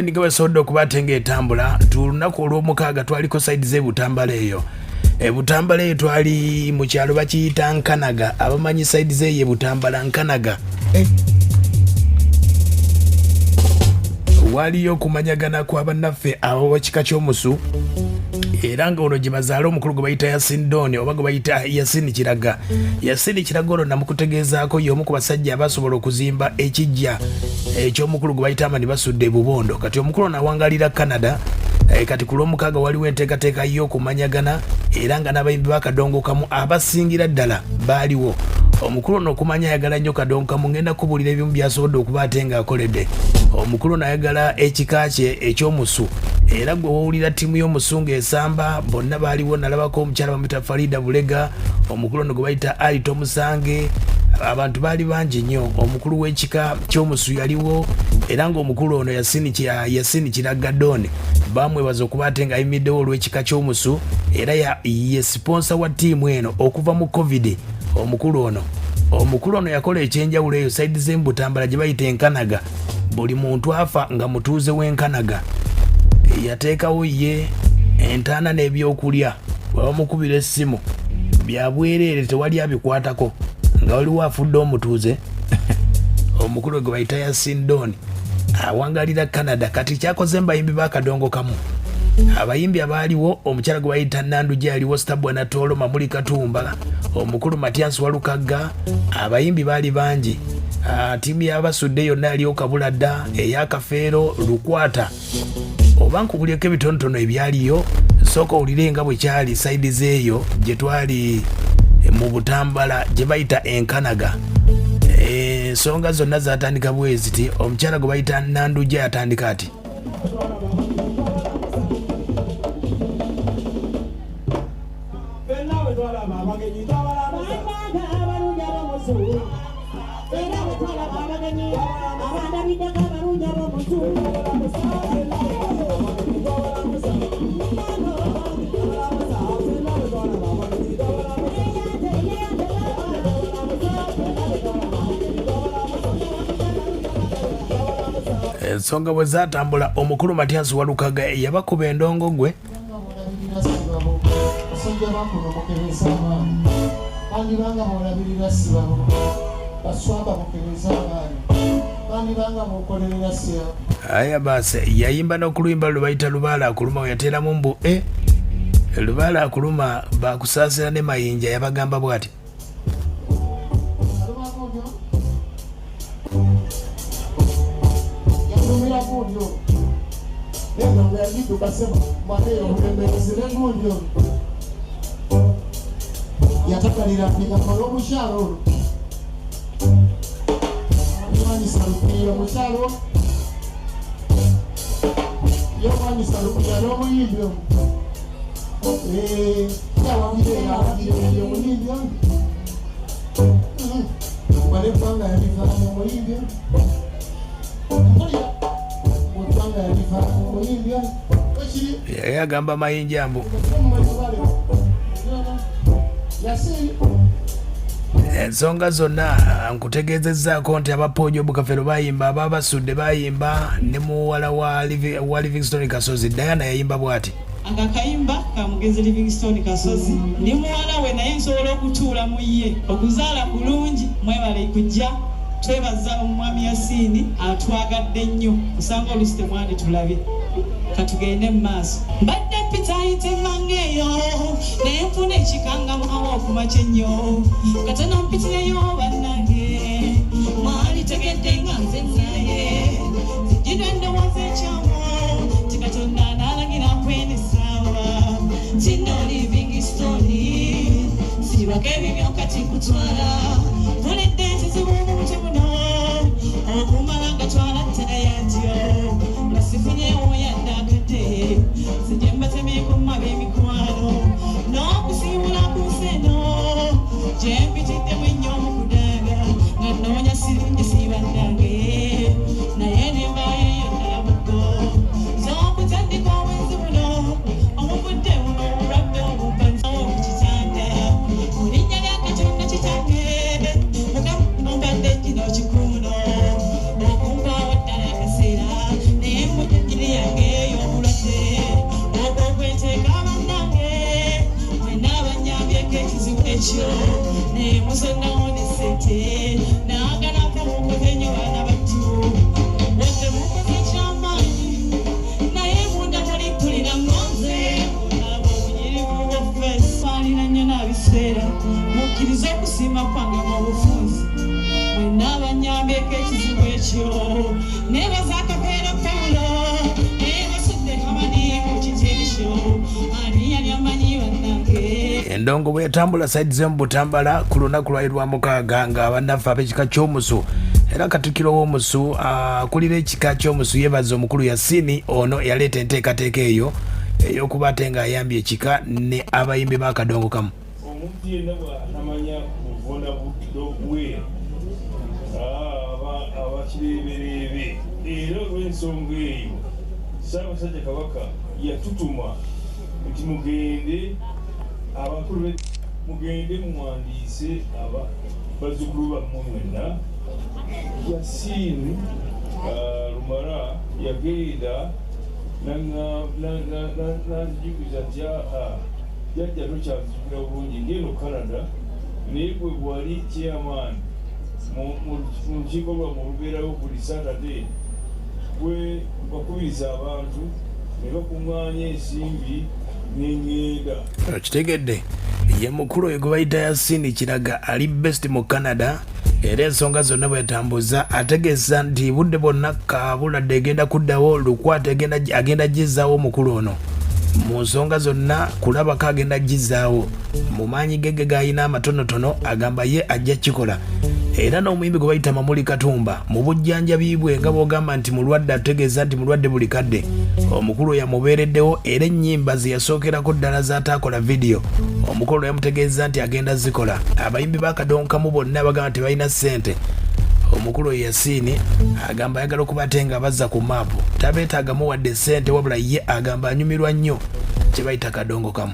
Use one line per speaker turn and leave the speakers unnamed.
Nga basobodde okubatenga etambula tulunaku olw'omukaaga twaliko side z'ebutambala eyo ebutambala eyo twali mu kyalo bakiyita Nkanaga abamanyi side z'eyo ebutambala Nkanaga waliyo okumanyagana kw'abannaffe ab'ekika ky'omusu era nga olwo gye bazaala omukulu gwe bayita Yasin Doni oba gwe bayita Yasin Kiraga. Yasin Kiraga olwo namukutegeezaako y'omu ku basajja abasobola okuzimba ekijja eky'omukulu gwe bayita Amani Basudde e Bubondo. Kati omukulu nawangalira Canada kati ku lw'omukaaga waliwo enteekateeka y'okumanyagana era nga n'abayimbi ba Kadongo Kamu abasingira ddala baaliwo. Omukulu ono okumanya ayagala nnyo Kadongo Kamu ngenda kubuulira ebimu by'asobodde okuba ate ng'akoledde. Omukulu ono ayagala ekika kye eky'omusu era gwe wowulira ttiimu y'omusungu esamba bonna baaliwo. Nalabako omukyala bamuyita Farida Bulega, omukulu ono gwe bayita Ali Tomusange, abantu baali bangi nnyo. Omukulu w'ekika ky'omusu yaliwo era ng'omukulu ono Yasin Kiraga Doni bamwebaza okuba ate ng'ayimiddewo olw'ekika ky'omusu era ye sponsor wa ttiimu eno okuva mu COVID. Omukulu ono yakola ekyenjawulo eyo side z'embutambala gye bayita Enkanaga. Buli muntu afa nga mutuuze w'Enkanaga yateekawo ye entaana n'ebyokulya wabamukubira essimu byabwereere tewali abikwatako nga waliwo afudde omutuuze. Omukulu gwe bayita Yasin Doni awangalira Canada. Kati kyakoze mbayimbi ba Kadongo Kamu abayimbi abaaliwo omukyala gwe bayita Nanduje aliwo, Stabwa Natolo, Mamuli Katumba, omukulu Matias Walukagga. Abayimbi baali bangi. Tiimu y'Abasudde yonna yaliwo Kabuladda, ey'Akafeero, Lukwata. Oba nkubuleko ebitonotono ebyaliyo sooka owulire nga bwe kyali side zeeyo gye twali mu butambala gye bayita Enkanaga. Ensonga zonna zaatandika bweziti. Omukyala gwe bayita Nanduje yatandika ati ensonga bwe zaatambula. Omukulu Matias Walukaga yabakuba endongo gwe aya base yayimba n'okuluyimba lwe bayita Lubaala Akuluma we yateeramu mbu Lubaala Akuluma bakusaasira ne mayinja yabagamba bw'ati
yatakalira pikamalo omukyalo yomanyisa lupira omukyalo yomanyisa lupira n'omuyimbi yawagire omuyimbi balevanga yabivaamu omuyimbi mutanga yabivaamu omuyimbi
yali agamba mayinja mbu ensonga zonna nkutegeezezzaako nti abapojo Bukafero bayimba, ab'Abasudde bayimba, ne muwala wa Livingstone Kasozi Diana yayimba bw'ati
akakayimba ka mugenzi Livingstone Kasozi ndi muwala we naye nsobola okutuula mu ye okuzaala kulungi mwebale kujja twebaza omwami Yasini atwagadde nnyo osanga olusi temwandi tulabe katugende mu maaso mbadde pitayite mangeyo naye nfuna ekikanga mwawa okumakya ennyo katono mpitireyo bannange mwali tegedde nga nze naye zijjidde ndowooza ekyamu tikatonna n'alagira kwenesaawa kino Livingstone sibako ebibyo kati kutwala fuledde ekizibu mu buti buno okumala nga twala ttayatyo nga sifunyewo yandakadde sijje mbatemyeku ab'emikwano n'okusiibula ku nseno gye mpitiddemu ennyo omukudaaga nga nnoonya sirungi siibannange naye ne mbaayo yonnala muggo z'okutandika obwenzi buno omuvudde buno obulwadde obubbanzawo ku kitanda mu linnya lya Katonda kitange ate naagala ko mukoze nnyo baana battu bose mukoze kyamaanyi naye munda muli tulina ngonze alaba obuyirivu bwaffe saalina nnyo n'abiseera mukkirize okusiima kwange mu bufunzi mwenna abanyambyeko ekizibu ekyo neebaza akapeera Pawulo neebasudde Hamani mu kiti ekyo ani yali amanyi bannange.
Endongo bwe yatambula saidi z'omu Butambala ku lunaku lwali lwa mukaaga nga bannaffe ab'ekika ky'omusu era Katikkiro w'omusu akulira ekika ky'omusu yeebaza omukulu Yasini ono yaleeta enteekateeka eyo ey'okuba ate ng'ayambye ekika ne abayimbi b'akadongo kamu.
Omuntu yenna bw'atamanya kuvuna buddo bwe abakireebereebe era olw'ensonga eyo Ssaabasajja Kabaka yatutuma nti mugende abakulu mugende muwandiise bazzukulu bammwe mwenna. Yasini Lumara yagenda nanzijukiza nti jjajja tokyazijukira bulungi ngeno Canada naye bwe bwali chairman mu lukiiko lwammwe olubeerawo buli Saturday bwe bakubiriza abantu ne bakuŋŋaanya ensimbi n'engenda.
Okitegedde ye mukulu oyo gwe bayita Yasini Kiraga ali best mu Canada era ensonga zonna bwe yatambuza ategeeza nti budde bwonna Kabuladde egenda kuddawo Lukwata agenda gizzaawo omukulu ono mu nsonga zonna kulabako agenda gizzaawo mu maanyi ge g'ayina amatonotono agamba ye ajja kikola. Era n'omuyimbi gwe bayita Mamuli Katumba mu bujjanjabi bwe nga bw'ogamba nti mulwadde ategeeza nti mulwadde buli kadde omukulu yamubeereddewo era ennyimba ze yasookerako ddala z'ataakola vidiyo omukulu yamutegeeza nti agenda zikola. Abayimbi b'akadongo kamu bonna bagamba nti balina ssente. Omukulu Yasini agamba ayagala okuba ate nga bazza ku maapu tabeetaagamu wadde ssente wabula ye agamba anyumirwa nnyo kye bayita kadongo kamu.